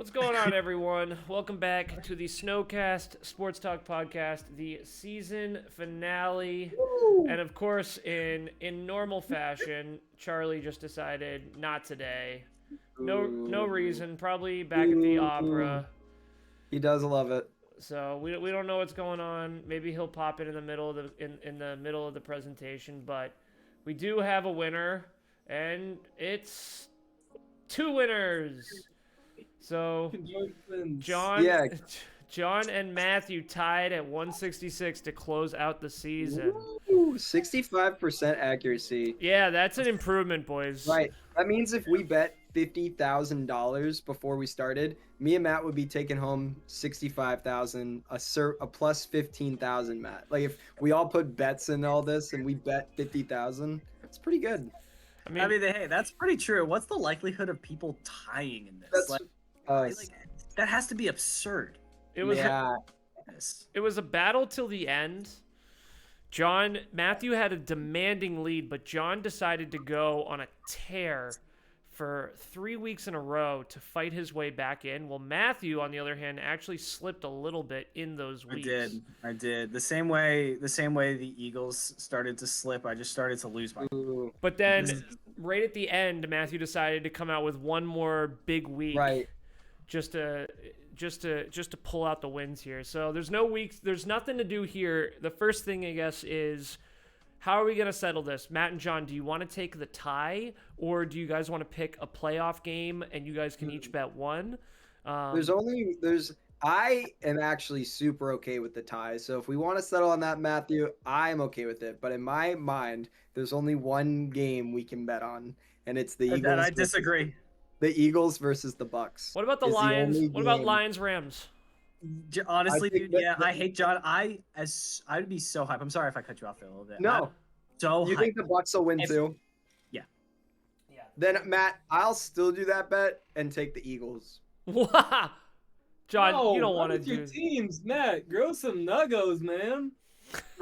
What's going on, everyone? Welcome back to the Snowcast Sports Talk Podcast, the season finale. Woo! And of course, in normal fashion, Charlie just decided not today. No reason. Probably back at the Ooh. opera. He does love it. So we don't know what's going on. Maybe he'll pop in the middle of the middle of the presentation, but we do have a winner, and it's two winners. So John, Yeah. John and Matthew tied at 166 to close out the season. Woo! 65% accuracy. Yeah, that's an improvement, boys. Right. That means if we bet $50,000 before we started, me and Matt would be taking home 65,000, a plus 15,000, Matt. Like if we all put bets in all this and we bet 50,000, it's pretty good. I mean, hey, that's pretty true. What's the likelihood of people tying in this? That's That has to be absurd. it was yeah. it was a battle till the end. Matthew had a demanding lead, but John decided to go on a tear for 3 weeks in a row to fight his way back in. Well, Matthew, on the other hand, actually slipped a little bit in those weeks. I did. The same way the Eagles started to slip, I just started to lose my. Ooh. But then, right at the end, Matthew decided to come out with one more big week, Right. just to pull out the wins here. So there's no weeks, there's nothing to do here. The first thing, I guess, is how are we going to settle this? Matt and John, do you want to take the tie, or do you guys want to pick a playoff game and you guys can each bet one? I am actually super okay with the tie. So if we want to settle on that, Matthew, I'm okay with it. But in my mind, there's only one game we can bet on, and it's the Eagles. And I disagree. The Eagles versus the Bucks. What about the is Lions? only What about game. Lions Rams? Honestly, I think dude, yeah, that- I hate John. I'd be so hyped. I'm sorry if I cut you off there a little bit. No. I'm so You hyped. think the Bucks will win too? Yeah. Yeah. Then Matt, I'll still do that bet and take the Eagles. Wow. John, No, you don't what want to with your do. teams, Matt. Grow some nuggos, man.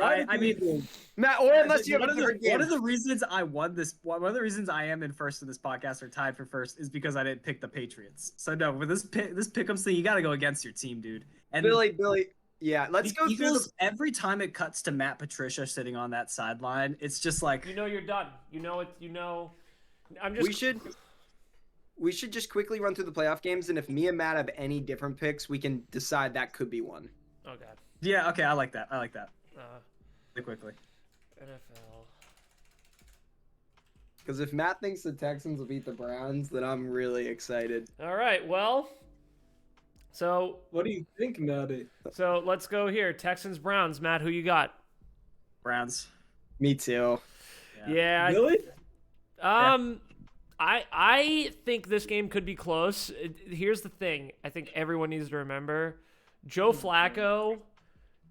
I mean, Matt, or unless you have one a of the different game. one of the reasons I won this, one of the reasons I am in first in this podcast or tied for first is because I didn't pick the Patriots. So no, with this Pickems thing, you got to go against your team, dude. And Billy, yeah, let's the go through Eagles, every time it cuts to Matt Patricia sitting on that sideline, it's just like You know you're done. You know it. You know. I'm just. we should just quickly run through the playoff games, and if me and Matt have any different picks, we can decide that could be one. Oh God. yeah, okay, I like that. Uh, Quickly. NFL. Because if Matt thinks the Texans will beat the Browns, then I'm really excited. All right. Well. So What do you think, Matty? let's go here. Texans Browns. Matt, who you got? Browns. Me too. Yeah. Really? I think this game could be close. Here's the thing. I think everyone needs to remember: Joe Flacco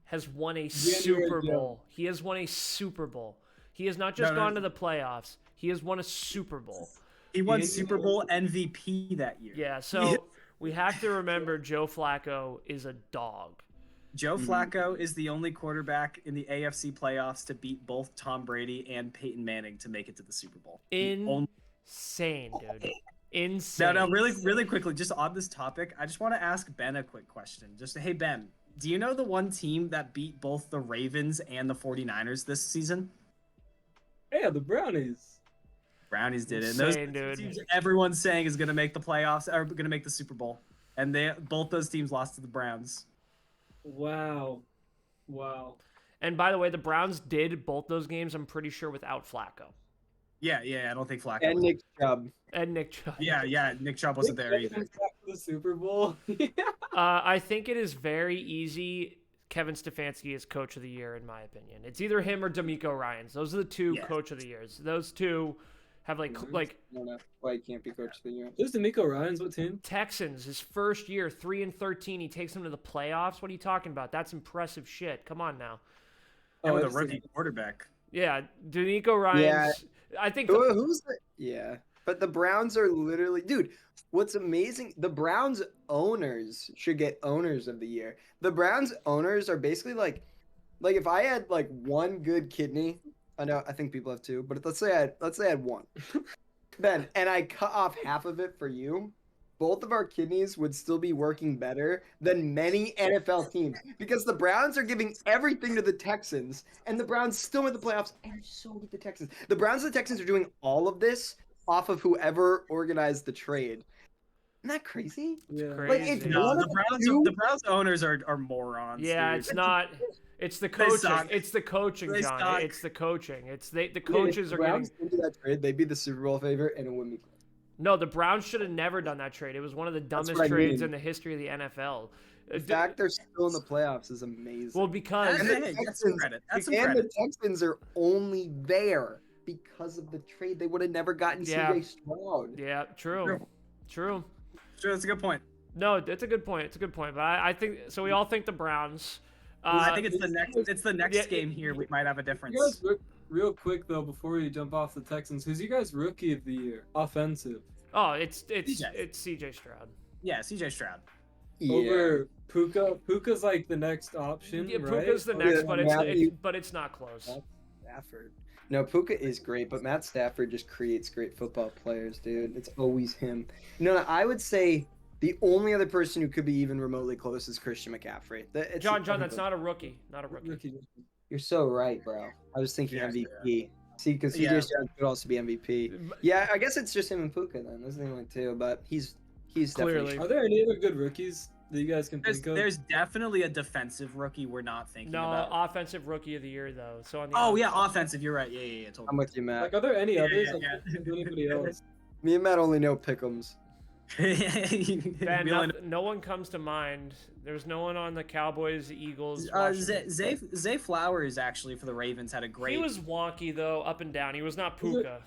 has won a Super Bowl. He has won a Super Bowl. He has not just gone to the playoffs. He has won a Super Bowl. He won Super Bowl MVP that year. Yeah. So we have to remember Joe Flacco is a dog. Joe Flacco is the only quarterback in the AFC playoffs to beat both Tom Brady and Peyton Manning to make it to the Super Bowl. Insane, dude. Insane. No, really quickly, just on this topic, I just want to ask Ben a quick question. Hey, Ben, do you know the one team that beat both the Ravens and the 49ers this season? Yeah, the Brownies. Brownies did it. And Insane, those dude. teams everyone's saying is going to make the playoffs, or going to make the Super Bowl. And both those teams lost to the Browns. Wow. And by the way, the Browns did both those games, I'm pretty sure, without Flacco. Yeah, I don't think Flacco And was. Nick Chubb. And Nick Chubb. Yeah, Nick Chubb wasn't there either. For the Super Bowl. I think it is very easy. Kevin Stefanski is Coach of the Year, in my opinion. It's either him or D'Amico Ryans. Those are the two Coach of the Years. Those two have I don't know why he can't be Coach of the Year. Who's D'Amico Ryans? What team? Texans, his first year, 3-13. He takes them to the playoffs. What are you talking about? That's impressive shit. Come on now. And with a it's rookie quarterback. Yeah, D'Amico Ryans. Yeah. I think. Who's the? Yeah, but the Browns are literally, dude. What's amazing? The Browns owners should get owners of the year. The Browns owners are basically like if I had like one good kidney. I think people have two, but let's say I had one, Ben, and I cut off half of it for you. both of our kidneys would still be working better than many NFL teams because the Browns are giving everything to the Texans, and the Browns still in the playoffs, and so did the Texans. The Browns and the Texans are doing all of this off of whoever organized the trade. Isn't that crazy? Yeah. Like, it's Crazy. No, one the of Browns. two- The Browns owners are morons. Yeah, dude. it's not. It's the They coaching. suck. It's the coaching, They John. suck. It's the coaching. It's the Yeah, if coaches the are getting. Browns into that trade, they'd be the Super Bowl favorite, and it wouldn't be close. No, the Browns should have never done that trade. It was one of the That's dumbest what I trades mean. in the history of the NFL. The fact they're still in the playoffs is amazing. Well, because And the Hey, that's Texans- some credit. That's some and credit. the Texans are only there because of the trade. They would have never gotten Yeah. CJ Stroud. yeah, true, True. true. Sure, that's a good point. No, it's a good point. It's a good point. But I think so. We all think the Browns. I think it's the next. It's the next yeah, game here. We might have a difference. You guys, real quick though, before we jump off the Texans, who's you guys rookie of the year? Offensive. Oh, it's CJ. CJ Stroud. Yeah, CJ Stroud. Yeah. Over Puka. Puka's like the next option, Yeah, right? Puka's the Or- next, Yeah, but it's not close. Stafford. No, Puka is great, but Matt Stafford just creates great football players, dude. It's always him. No, I would say the only other person who could be even remotely close is Christian McCaffrey. John, that's not a rookie. Not a rookie. Rookie. You're so right, bro. I was thinking Yeah, MVP. See, because CJ Yeah. Stroud could also be MVP. Yeah, I guess it's just him and Puka then. Those are the only two, but he's Clearly. definitely. Are there any other good rookies that you guys can There's, think of? there's definitely a defensive rookie we're not thinking No, about. offensive rookie of the year though. So on the Oh yeah, offensive. You're right. Yeah. Totally. I'm with you, Matt. Like, are there any Yeah, others? yeah, Like, yeah. can't think of anybody else? Me and Matt only know Pickems. Ben, We only no one comes to mind. There's no one on the Cowboys, Eagles. know- Washington. Zay Flowers actually for the Ravens had a great. He was wonky though, up and down. He was not Puka.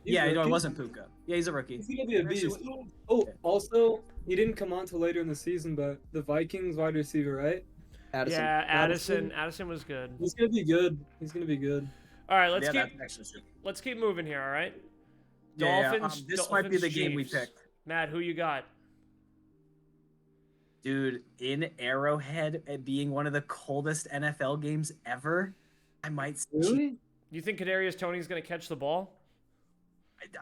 He's Yeah, no, it rookie? wasn't Puka. Yeah, he's a rookie. He's gonna be a beast. Actually, Oh, also, he didn't come on till later in the season, but the Vikings wide receiver, right? Addison. Yeah, Addison. Addison was good. He's gonna be good. He's gonna be good. All right, let's yeah, keep that actually should. let's keep moving here. All right. Yeah, Dolphins. this might be the game we Chiefs. picked. Matt, who you got? Dude, in Arrowhead, it being one of the coldest NFL games ever, I might. Really? You think Kadarius Toney's gonna catch the ball?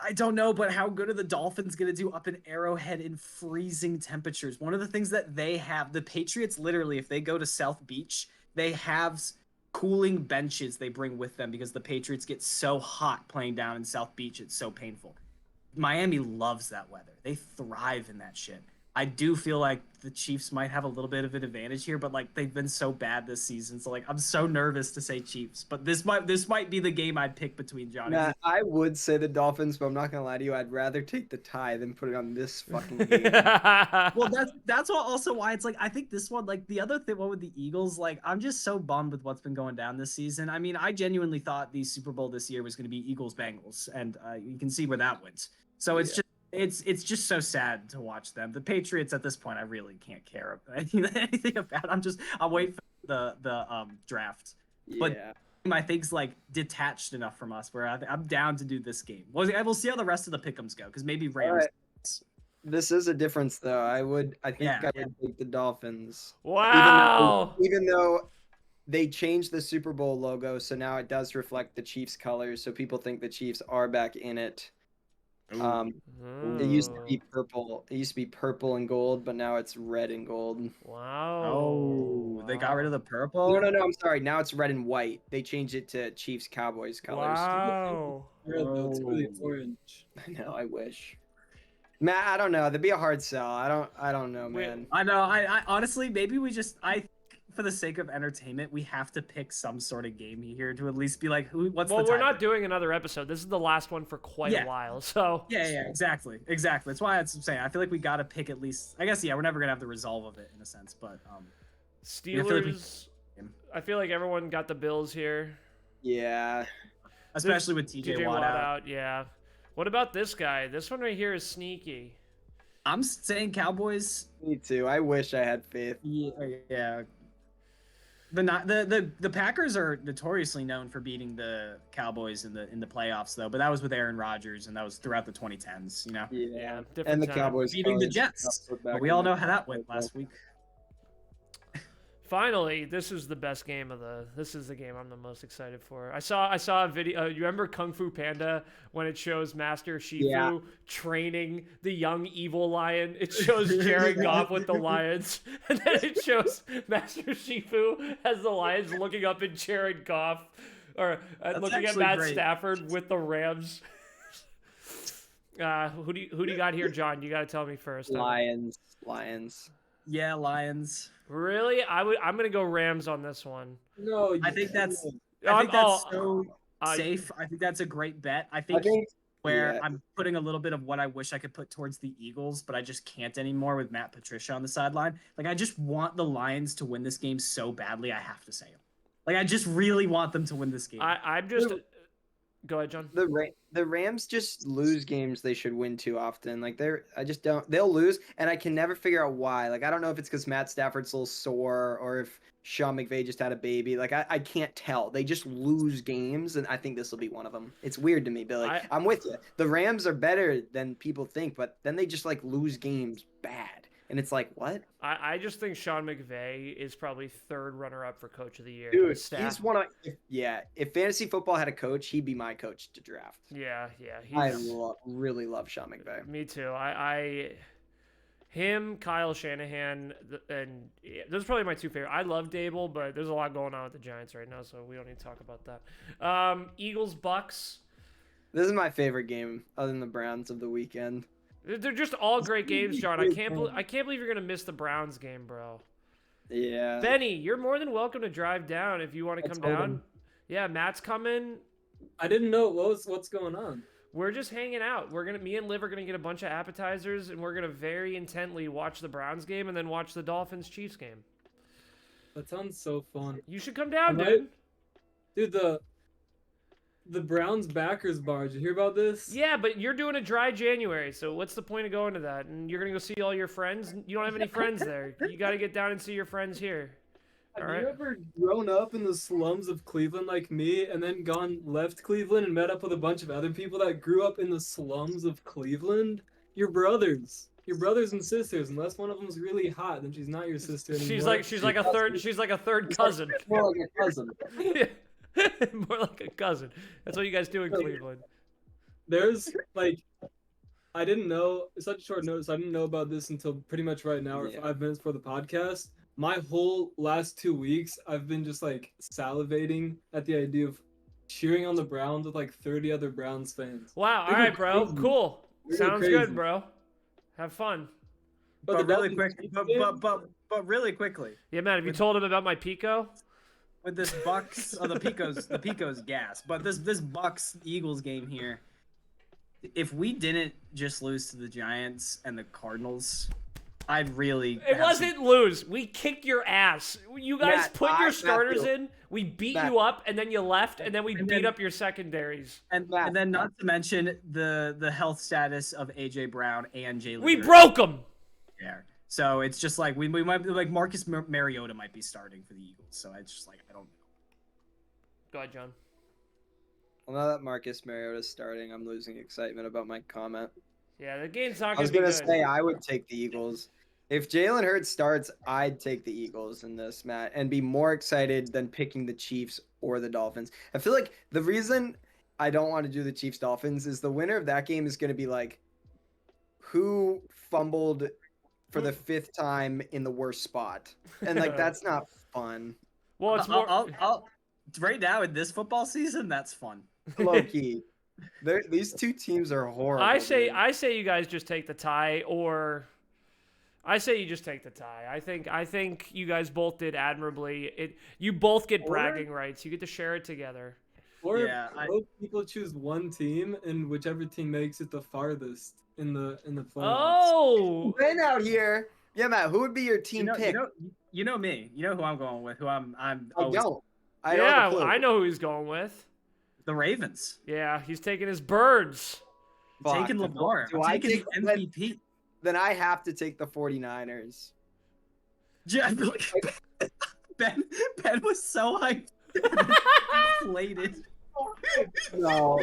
I don't know, but how good are the Dolphins going to do up in Arrowhead in freezing temperatures? One of the things that they have, the Patriots literally, if they go to South Beach, they have cooling benches they bring with them because the Patriots get so hot playing down in South Beach. It's so painful. Miami loves that weather. They thrive in that shit. I do feel like the Chiefs might have a little bit of an advantage here, but like they've been so bad this season, so like I'm so nervous to say Chiefs. But this might be the game I'd pick between Johnny. Matt, I would say the Dolphins, but I'm not gonna lie to you. I'd rather take the tie than put it on this fucking game. Well, that's also why it's like I think this one, like the other one with the Eagles, like I'm just so bummed with what's been going down this season. I mean, I genuinely thought the Super Bowl this year was going to be Eagles Bengals, and you can see where that went. So it's just so sad to watch them. The Patriots at this point, I really can't care about anything about. I'm waiting for the draft. But Yeah. I think's like detached enough from us where I'm down to do this game. We'll see how the rest of the Pickems go because maybe Rams. Alright. This is a difference, though. I think Yeah, I would take the Dolphins. Wow. Even though they changed the Super Bowl logo, so now it does reflect the Chiefs colors, so people think the Chiefs are back in it. It used to be purple. It used to be purple and gold, but now it's red and gold. Wow. Oh, they got rid of the purple. No, I'm sorry. Now it's red and white. They changed it to Chiefs Cowboys colors. Wow. Yeah, though, it's really Oh. orange. I know. I wish. Matt, I don't know. That'd be a hard sell. I don't know, Wait, man. I know. I honestly, maybe for the sake of entertainment, we have to pick some sort of game here to at least be like, what's Well, the we're tiebreaker? not doing another episode. This is the last one for quite Yeah. a while. So Yeah, exactly. That's why I'm saying I feel like we got to pick at least. I guess we're never gonna have the resolve of it in a sense, but Steelers. I feel like everyone got the Bills here. Yeah. especially with TJ Watt out. Yeah. What about this guy? This one right here is sneaky. I'm saying Cowboys. Me too. I wish I had faith. Yeah. The Packers are notoriously known for beating the Cowboys in the playoffs though, but that was with Aaron Rodgers and that was throughout the 2010s, you know. Yeah. Different And the time. Cowboys Beating the colors Jets. look But back we in all the- know how that went last week. Finally, this is the best game of the. This is the game I'm the most excited for. I saw a video. You remember Kung Fu Panda when it shows Master Shifu training the young evil lion? It shows Jared Goff with the lions, and then it shows Master Shifu as the lions looking up at Jared Goff, or looking at Matt Stafford with the Rams. Who do you got here, John? You got to tell me first. Lions. Yeah, Lions. Really? I'm gonna go Rams on this one. No, I think that's so safe. I think that's a great bet. I think I'm putting a little bit of what I wish I could put towards the Eagles, but I just can't anymore with Matt Patricia on the sideline. Like, I just want the Lions to win this game so badly. I have to say it. Like, I just really want them to win this game. I'm just. Go ahead, John. The Rams just lose games they should win too often. Like they'll lose, and I can never figure out why. Like, I don't know if it's because Matt Stafford's a little sore or if Sean McVay just had a baby. Like, I can't tell. They just lose games, and I think this will be one of them. It's weird to me, Billy. I'm with you. The Rams are better than people think, but then they just like lose games bad. And it's like, what? I just think Sean McVay is probably third runner-up for Coach of the Year. Dude, he's one of if fantasy football had a coach, he'd be my coach to draft. Yeah. I really love Sean McVay. Me too. Him, Kyle Shanahan, and those are probably my two favorite. I love Dable, but there's a lot going on with the Giants right now, so we don't need to talk about that. Eagles, Bucks. This is my favorite game, other than the Browns of the weekend. They're just all great games, John. I can't believe you're gonna miss the Browns game, bro. Yeah. Benny, you're more than welcome to drive down if you want to come down. Yeah, Matt's coming. I didn't know what's going on. We're just hanging out. Me and Liv are gonna get a bunch of appetizers, and we're gonna very intently watch the Browns game and then watch the Dolphins Chiefs game. That sounds so fun. You should come down, dude. Dude, the Browns backers bar. Did you hear about this? Yeah, but you're doing a dry January, so what's the point of going to that? And you're gonna go see all your friends? You don't have any friends there. You got to get down and see your friends here. Have you ever grown up in the slums of Cleveland like me, and then left Cleveland and met up with a bunch of other people that grew up in the slums of Cleveland? Your brothers and sisters. Unless one of them's really hot, then she's not your sister anymore. She's like a third cousin. More like a cousin. Yeah. More like a cousin. That's what you guys do in Cleveland. There's I didn't know. It's such a short notice. I didn't know about this until pretty much right now, or 5 minutes before the podcast. My whole last 2 weeks, I've been just salivating at the idea of cheering on the Browns with 30 other Browns fans. Wow. All right, bro. Crazy. Cool. Sounds good, bro. Have fun. But really quickly. But really quickly. Yeah, man. Have you told him about my Pico? With this Bucks, the Pico's gas. But this Bucks Eagles game here, if we didn't just lose to the Giants and the Cardinals, I'd really. It wasn't lose. We kicked your ass. You guys put your starters in. We beat you up, and then you left, and then we beat up your secondaries. And then not to mention the health status of AJ Brown and Jalen. We broke them. Yeah. So it's just we might Marcus Mariota might be starting for the Eagles. So it's just I don't know. Go ahead, John. Well, now that Marcus Mariota's starting, I'm losing excitement about my comment. Yeah, the game's not I was going to gonna say I would take the Eagles. If Jalen Hurts starts, I'd take the Eagles in this, Matt, and be more excited than picking the Chiefs or the Dolphins. I feel like the reason I don't want to do the Chiefs-Dolphins is the winner of that game is going to be who fumbled for the 5th time in the worst spot, and that's not fun. Well, it's more. I'll right now in this football season, that's fun. Low key, these two teams are horrible. I say you guys just take the tie, or I say you just take the tie. I think you guys both did admirably. You both get bragging rights. You get to share it together. Or both people choose one team, and whichever team makes it the farthest in the playoffs. Oh, Ben out here. Yeah, Matt. Who would be your team pick? You know me. You know who I'm going with. I don't. I know who he's going with. The Ravens. Yeah, he's taking his birds. I'm taking Lamar. I'm taking MVP. Then I have to take the 49ers. Ben was so hyped. Inflated. No.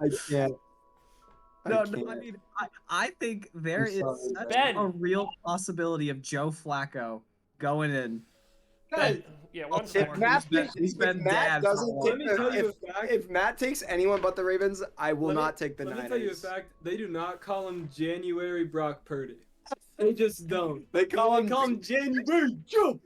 I can't. No, I mean, I think there is such a real possibility of Joe Flacco going in. Guys, Yeah, once If more. Matt, He's been if Matt dad for a doesn't while. take Let me tell you the, a fact. if Matt takes anyone but the Ravens, I will not take the Let Niners. me tell you a fact. They do not call him January Brock Purdy. They just don't. They call him January Joe.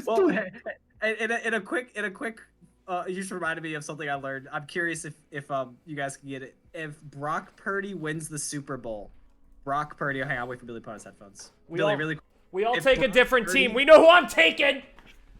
Well, in a quick, you just reminded me of something I learned. I'm curious if you guys can get it. If Brock Purdy wins the Super Bowl, Brock Purdy. Oh, hang on, wait for Billy to put on his headphones. Billy, really. We all If take a Brock different Purdy- team. We know who I'm taking.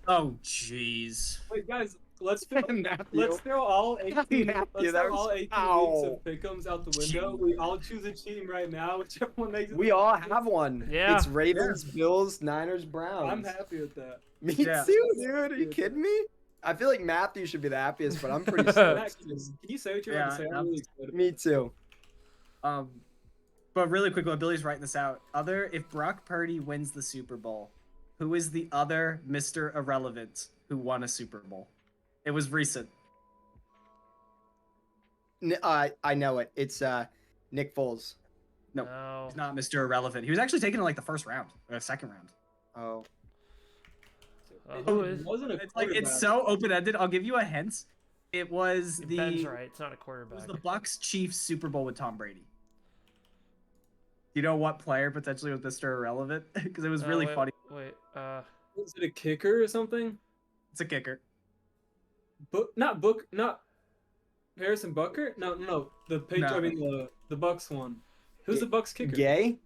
Oh, jeez. Wait, guys, let's throw Matthew. all 18. Matthew, Let's that throw all was- 18 weeks Ow. of Pickems out the window. We all choose a team right now, whichever one makes it. We all have one. Yeah. It's Ravens, Bills, Niners, Browns. I'm happy with that. Me Yeah. too, dude. Are you kidding me? I feel like Matthew should be the happiest, but I'm pretty Matt, stoked. can you say what you're Yeah, about to say? I'm really excited. Me too. But really quick, while Billy's writing this out, if Brock Purdy wins the Super Bowl, who is the other Mr. Irrelevant who won a Super Bowl? It was recent. I know it. It's Nick Foles. No. No. He's not Mr. Irrelevant. He was actually taken in like the first round or the second round. Oh. Who is? It wasn't a It's like quarterback. it's so open-ended. I'll give you a hint. It was Ben's the right. It's not a it quarterback. was the Bucks Chiefs Super Bowl with Tom Brady. You know what player potentially was Mr. Irrelevant? Because it was really wait, funny. Wait. Was it a kicker or something? It's a kicker. Not Harrison Bucker? No. The No. I mean the Bucks one. Who's the Bucks kicker? Gay?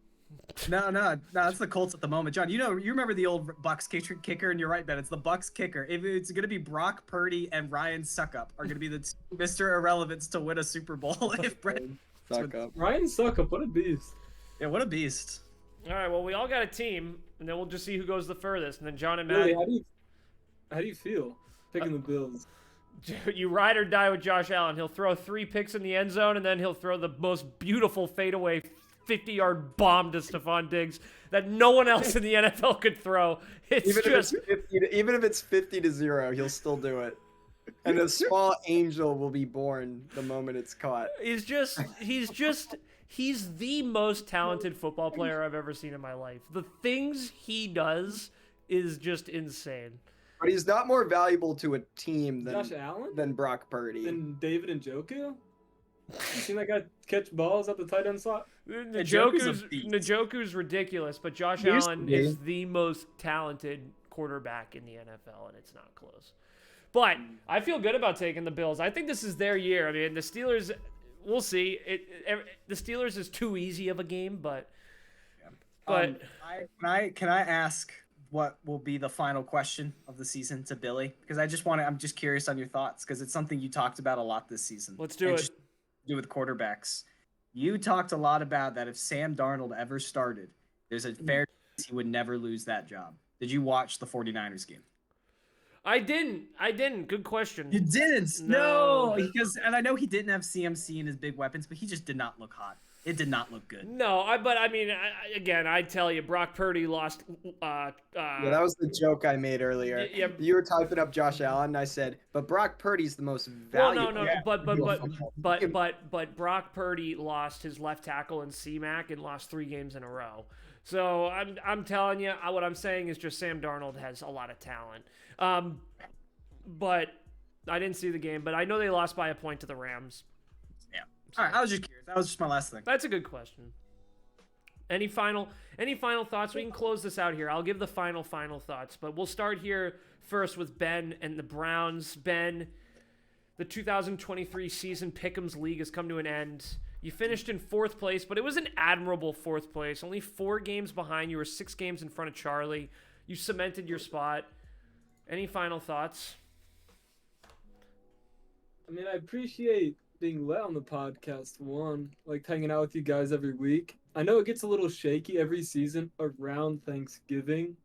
No, that's the Colts at the moment. John, you remember the old Bucks kicker, and you're right, Ben. It's the Bucks kicker. If it's gonna be Brock Purdy and Ryan Suckup are gonna be the two Mr. Irrelevants to win a Super Bowl. If Brett, Suck up. Ryan Suckup, what a beast. yeah, what a beast. All right. Well, we all got a team, and then we'll just see who goes the furthest. And then John and Matt, Really, how do you feel picking the Bills? you ride or die with Josh Allen. He'll throw 3 picks in the end zone, and then he'll throw the most beautiful fadeaway 50-yard bomb to Stephon Diggs that no one else in the NFL could throw. It's Even if it's 50-0, he'll still do it. And a small angel will be born the moment it's caught. He's the most talented football player I've ever seen in my life. The things he does is just insane. But he's not more valuable to a team Josh Allen? than Brock Purdy. Then David Njoku? You seen that guy catch balls at the tight end slot? Njoku's a beast. Njoku's ridiculous, but Josh He used to Allen be. is the most talented quarterback in the NFL, and it's not close. But I feel good about taking the Bills. I think this is their year. I mean, the Steelers, we'll see. The Steelers is too easy of a game, but Can I ask what will be the final question of the season to Billy? Because I'm just curious on your thoughts, because it's something you talked about a lot this season. let's do And it. just to do with quarterbacks. You talked a lot about that if Sam Darnold ever started, there's a fair chance he would never lose that job. Did you watch the 49ers game? I didn't. Good question. You didn't? No. And I know he didn't have CMC and his big weapons, but he just did not look hot. It did not look good. No, I tell you, Brock Purdy lost. Yeah, that was the joke I made earlier. Yeah. You were typing up Josh Allen, and I said, but Brock Purdy's the most Well, valuable. no, but Brock Purdy lost his left tackle in C-Mac and lost 3 games in a row. So I'm telling you, what I'm saying is just Sam Darnold has a lot of talent. But I didn't see the game, but I know they lost by a point to the Rams. Yeah. All right, I was just curious. That was just my last thing. That's a good question. Any final thoughts? We can close this out here. I'll give the final thoughts, but we'll start here first with Ben and the Browns. Ben, the 2023 season Pickems League has come to an end. You finished in 4th place, but it was an admirable 4th place. Only 4 games behind. You were 6 games in front of Charlie. You cemented your spot. Any final thoughts? I mean, I appreciate being let on the podcast, like hanging out with you guys every week. I know it gets a little shaky every season around Thanksgiving,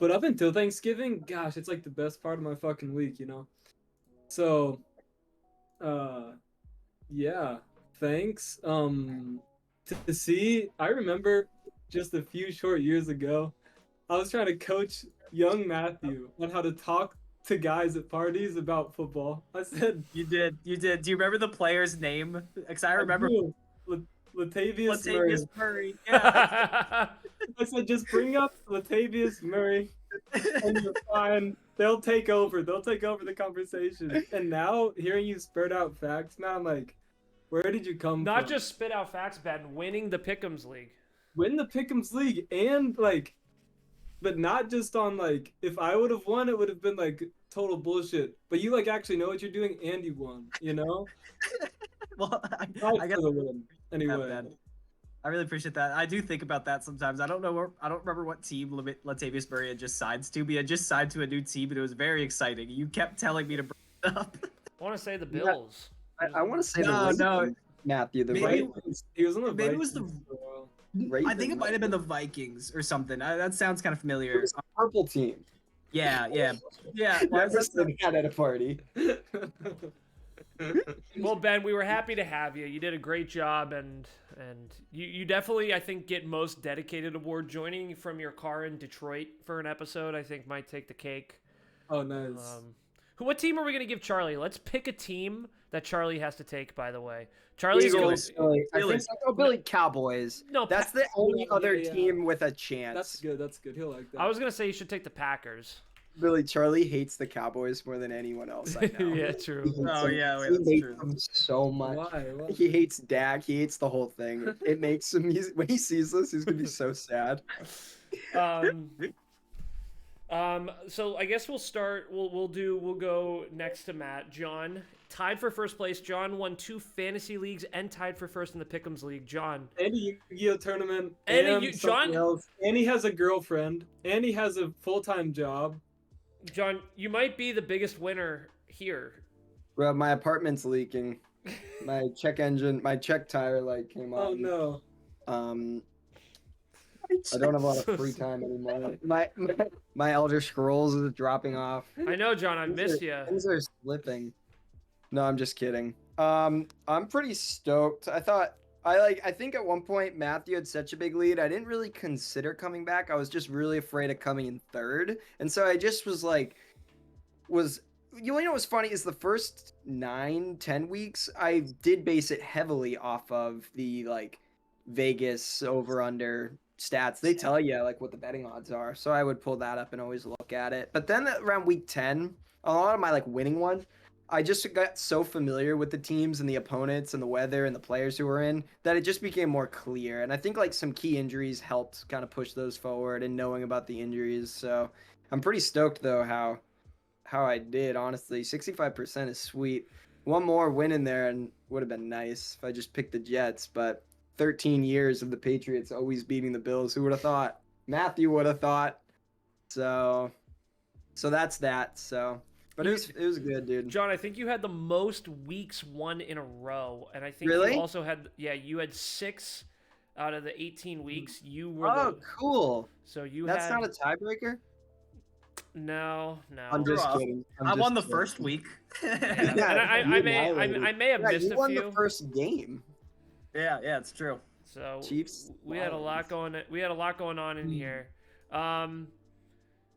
but up until Thanksgiving, gosh, it's like the best part of my fucking week, you know? So, yeah, thanks. To see, I remember just a few short years ago, I was trying to coach young Matthew on how to talk to guys at parties about football. I said, You did. Do you remember the player's name? Because I remember Latavius Murray. Latavius Murray. Yeah. I said just bring up Latavius Murray, and you're fine. They'll take over. They'll take over the conversation. And now hearing you spurt out facts, man, I'm like, where did you come from? Not just spit out facts, Ben. Winning the Pickems League. Win the Pickems League and like, but not just on like, if I would have won, it would have been like total bullshit. But you like actually know what you're doing and you won, you know? Well, I guess the win. Anyway. I really appreciate that. I do think about that sometimes. I don't remember what team Latavius Murray had just signed to. He had just signed to a new team, and it was very exciting. You kept telling me to bring it up. I want to say the Bills. I want to say no. Matthew. The Maybe- Vikings. He was on the Maybe it Vikings was the. for a while. I think it might have been the Vikings or something. That sounds kind of familiar. It was a purple team. Yeah. Never said that at a party. Well, Ben, we were happy to have you. You did a great job, and you definitely, I think, get most dedicated award. Joining from your car in Detroit for an episode, I think, might take the cake. Oh, nice. What team are we going to give Charlie? Let's pick a team that Charlie has to take, by the way. Charlie's going Billy. I think Billy Cowboys. No, That's the only other yeah. team with a chance. That's good. That's good. He'll like that. I was going to say you should take the Packers. Billy, Charlie hates the Cowboys more than anyone else I know. Yeah, true. He hates Oh, them. yeah, He that's hates true. them so much. Why? He hates Dak. He hates the whole thing. It makes him. When he sees this, he's gonna be so sad. So I guess we'll start. We'll go next to Matt. John tied for first place. John won 2 fantasy leagues and tied for first in the Pickems League. John. And a Yu-Gi-Oh tournament. And And John. something else. And he has a girlfriend. And he has a full-time job. John, you might be the biggest winner here. Bro, my apartment's leaking. My check tire light came on. Oh no. I don't have a lot of free time anymore. My Elder Scrolls is dropping off. I know, John. I missed you. Things are slipping. No, I'm just kidding. I'm pretty stoked. I think at one point Matthew had such a big lead. I didn't really consider coming back. I was just really afraid of coming in third. And so I just was like, you know what's funny is the first 9-10 weeks, I did base it heavily off of the like Vegas over under stats. They tell you like what the betting odds are. So I would pull that up and always look at it. But then around week 10, a lot of my like winning ones, I just got so familiar with the teams and the opponents and the weather and the players who were in that it just became more clear. And I think like some key injuries helped kind of push those forward and knowing about the injuries. So I'm pretty stoked though how I did, honestly. 65% is sweet. One more win in there and would have been nice if I just picked the Jets, but 13 years of the Patriots always beating the Bills. Who would have thought? Matthew would have thought. So that's that. So but it was good, dude. John, I think you had the most weeks won in a row, and I think Really? you also had you had 6 out of the 18 weeks. You were Oh, cool. so you That's had not a tiebreaker? No. I'm just Bro, kidding. I won the first week. And Yeah, I may have missed you a won few. the first game. Yeah, it's true. So Chiefs, we had a lot going. We had a lot going on in here.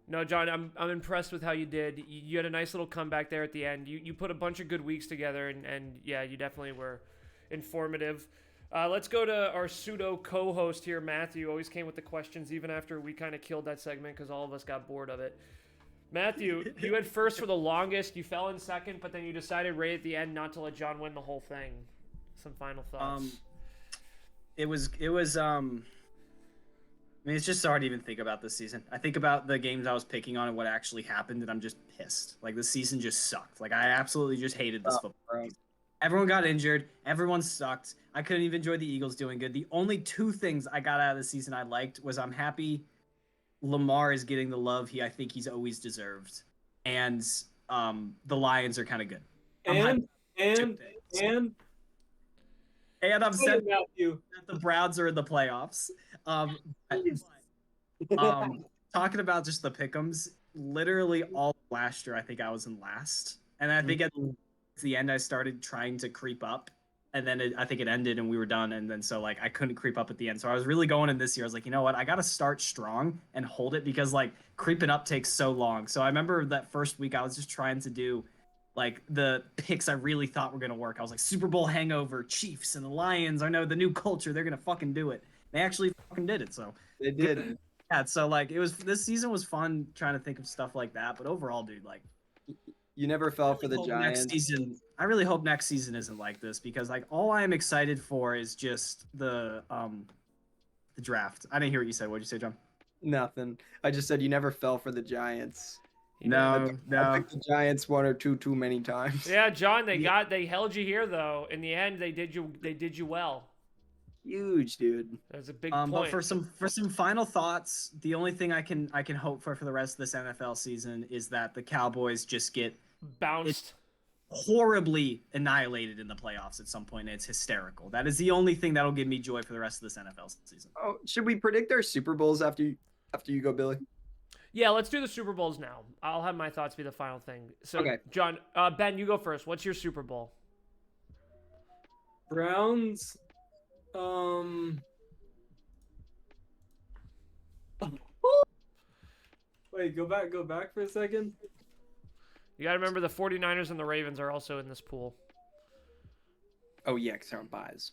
No, John, I'm impressed with how you did. You had a nice little comeback there at the end. You put a bunch of good weeks together, and yeah, you definitely were informative. Let's go to our pseudo co-host here, Matthew. Always came with the questions even after we kind of killed that segment because all of us got bored of it. Matthew, you had first for the longest. You fell in second, but then you decided right at the end not to let John win the whole thing. Some final thoughts. It was I mean, it's just so hard to even think about this season. I think about the games I was picking on and what actually happened, and I'm just pissed. Like, the season just sucked. Like, I absolutely just hated this football. Right. Everyone got injured. Everyone sucked. I couldn't even enjoy the Eagles doing good. The only 2 things I got out of the season I liked was I'm happy Lamar is getting the love I think he's always deserved, and the Lions are kind of good. And I'm sad Matthew. that the Browns are in the playoffs. Talking about just the Pickems, literally all last year I think I was in last, and I think at the end I started trying to creep up, and then I think it ended and we were done, and then so like I couldn't creep up at the end, so I was really going in this year. I was like, you know what, I gotta start strong and hold it because like creeping up takes so long. So I remember that first week I was just trying to do like the picks I really thought were gonna work. I was like Super Bowl hangover, Chiefs and the Lions. I know the new culture, they're gonna fucking do it. They actually fucking did it. So They did. yeah, so like this season was fun trying to think of stuff like that. But overall, dude, like You never fell for the hope Giants. next season. I really hope next season isn't like this because like all I am excited for is just the draft. I didn't hear what you said. What'd you say, John? Nothing. I just said you never fell for the Giants. I think the Giants one or two too many times. Yeah, John, they held you here though. In the end, they did you well. Huge, dude. That's a big point. But for some final thoughts, the only thing I can hope for the rest of this NFL season is that the Cowboys just get bounced, horribly annihilated in the playoffs at some point. It's hysterical. That is the only thing that'll give me joy for the rest of this NFL season. Oh, should we predict our Super Bowls after you go, Billy? Yeah, let's do the Super Bowls now. I'll have my thoughts be the final thing. So, okay. John, Ben, you go first. What's your Super Bowl? Browns. Wait, go back for a second. You got to remember the 49ers and the Ravens are also in this pool. Oh, yeah, because they're on buys.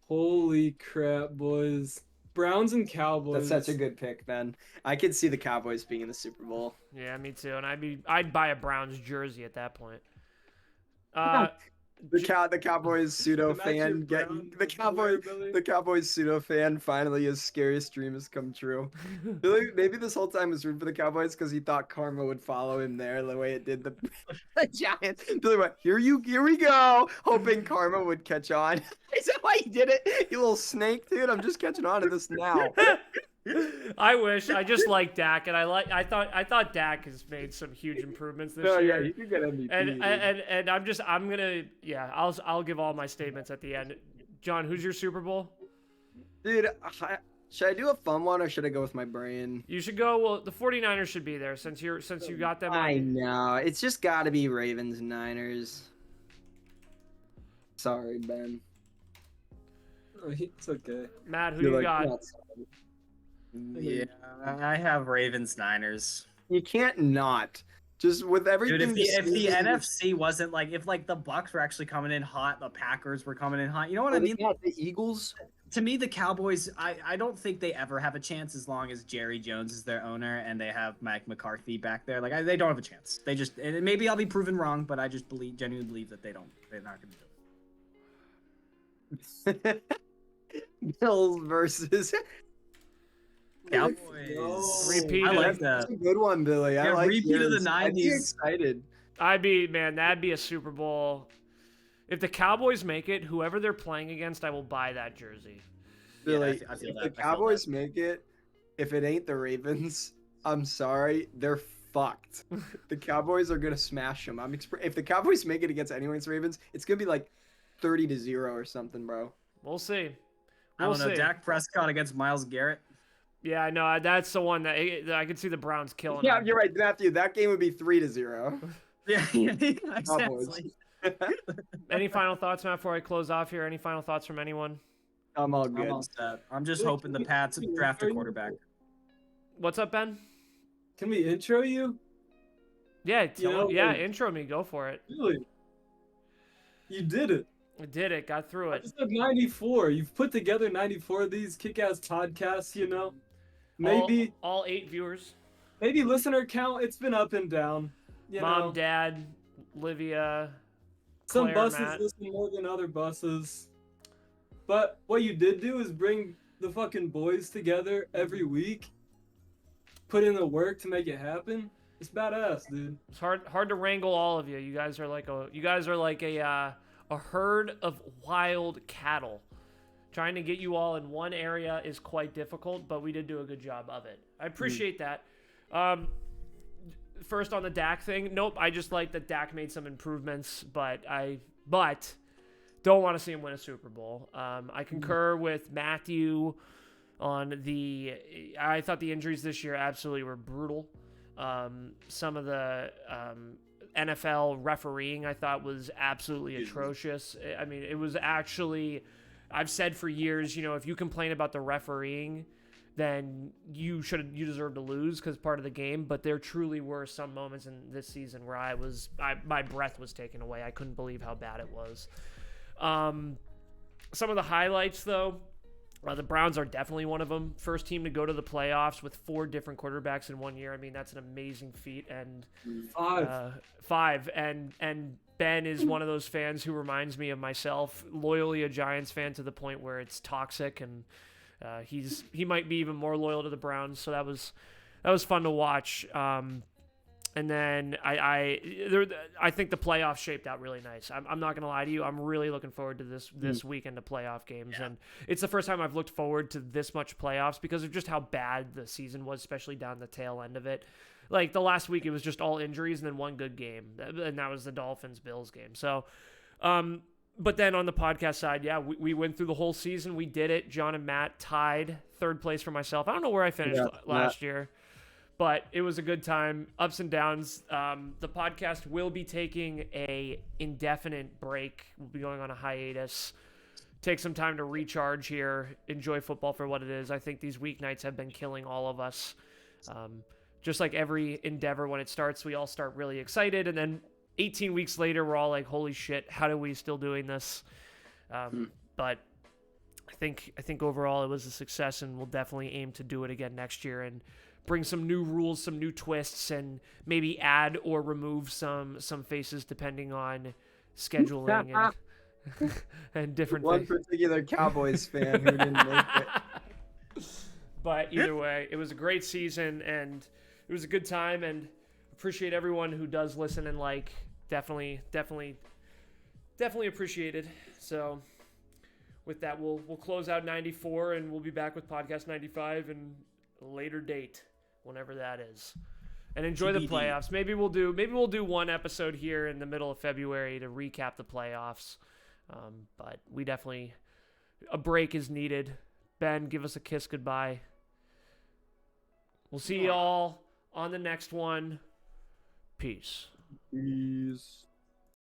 Holy crap, boys. Browns and Cowboys. That's such a good pick, Ben. I could see the Cowboys being in the Super Bowl. Yeah, me too. And I'd buy a Browns jersey at that point. The Cowboys pseudo fan getting the Cowboys pseudo fan finally his scariest dream has come true. Billy, maybe this whole time was rooting for the Cowboys because he thought karma would follow him there the way it did the Giants. Billy went, here we go, hoping karma would catch on. Is that why he did it? You little snake, dude. I'm just catching on to this now. I wish. I just like Dak, and I thought Dak has made some huge improvements this year. Yeah, you can get MVP. And I'm gonna I'll give all my statements at the end. John, who's your Super Bowl? Dude, should I do a fun one or should I go with my brain? You should go. Well, the 49ers should be there since you got them. I know. It's just got to be Ravens and Niners. Sorry, Ben. Oh, it's okay. Matt, who you got? Yeah, I have Ravens Niners. You can't not. Just with everything. Dude, if the NFC wasn't like if like the Bucks were actually coming in hot, the Packers were coming in hot. You know what I mean? The Eagles. To me, the Cowboys, I don't think they ever have a chance as long as Jerry Jones is their owner and they have Mike McCarthy back there. Like they don't have a chance. They just and maybe I'll be proven wrong, but I just genuinely believe that they're not going to do it. Bills versus Cowboys. Repeat. I like That's that. a good one, Billy. I like repeat of the yours. I'd be 90s. excited. That'd be a Super Bowl. If the Cowboys make it, whoever they're playing against, I will buy that jersey. Billy, I feel if that. the Cowboys make it, if it ain't the Ravens, I'm sorry, they're fucked. The Cowboys are gonna smash them. If the Cowboys make it against anyone against the Ravens, it's gonna be like 30-0 or something, bro. We'll see. I don't know. Dak Prescott against Myles Garrett. Yeah, I know. That's the one that I could see the Browns killing. Yeah, them. you're right, Matthew. That game would be 3-0. Yeah, exactly. Any final thoughts, Matt, before I close off here? Any final thoughts from anyone? I'm all good. I'm all set. I'm just hoping the Pats draft a quarterback. What's up, Ben? Can we intro you? Yeah, intro me. Go for it. Really? You did it. I did it. Got through I it. just said 94. You've put together 94 of these kick-ass podcasts, you know? Maybe all 8 viewers. Maybe listener count, it's been up and down. You Mom, know? Dad, Livia, Some Claire, buses Matt. listen more than other buses. But what you did do is bring the fucking boys together every week. Put in the work to make it happen. It's badass, dude. It's hard to wrangle all of you. You guys are like a herd of wild cattle. Trying to get you all in one area is quite difficult, but we did do a good job of it. I appreciate that. First on the Dak thing, nope. I just like that Dak made some improvements, but don't want to see him win a Super Bowl. I concur with Matthew on I thought the injuries this year absolutely were brutal. Some of the NFL refereeing I thought was absolutely atrocious. I mean, it was actually, I've said for years, if you complain about the refereeing, then you deserve to lose because part of the game. But there truly were some moments in this season where my breath was taken away. I couldn't believe how bad it was. Some of the highlights though, The Browns are definitely one of them. First team to go to the playoffs with 4 different quarterbacks in 1 year. I mean, that's an amazing feat. And 5. And Ben is one of those fans who reminds me of myself, loyally a Giants fan to the point where it's toxic, and he might be even more loyal to the Browns. So that was fun to watch. And then I think the playoffs shaped out really nice. I'm not gonna lie to you. I'm really looking forward to this weekend of playoff games, and it's the first time I've looked forward to this much playoffs because of just how bad the season was, especially down the tail end of it. Like the last week, it was just all injuries and then one good game, and that was the Dolphins-Bills game. So, but then on the podcast side, we went through the whole season. We did it. John and Matt tied 3rd place for myself. I don't know where I finished last year. But it was a good time, ups and downs. The podcast will be taking a indefinite break. We'll be going on a hiatus. Take some time to recharge here. Enjoy football for what it is. I think these weeknights have been killing all of us. Just like every endeavor, when it starts, we all start really excited. And then 18 weeks later, we're all like, holy shit, how are we still doing this? But I think overall it was a success, and we'll definitely aim to do it again next year and bring some new rules, some new twists, and maybe add or remove some faces depending on scheduling and different things. One particular Cowboys fan who didn't make it. But either way, it was a great season, and it was a good time, and appreciate everyone who does listen and like. Definitely appreciated. So with that, we'll close out 94, and we'll be back with podcast 95 and a later date, whenever that is. And enjoy the playoffs. Maybe we'll do one episode here in the middle of February to recap the playoffs. But we definitely, a break is needed. Ben, give us a kiss goodbye. We'll see y'all on the next one. Peace. Peace.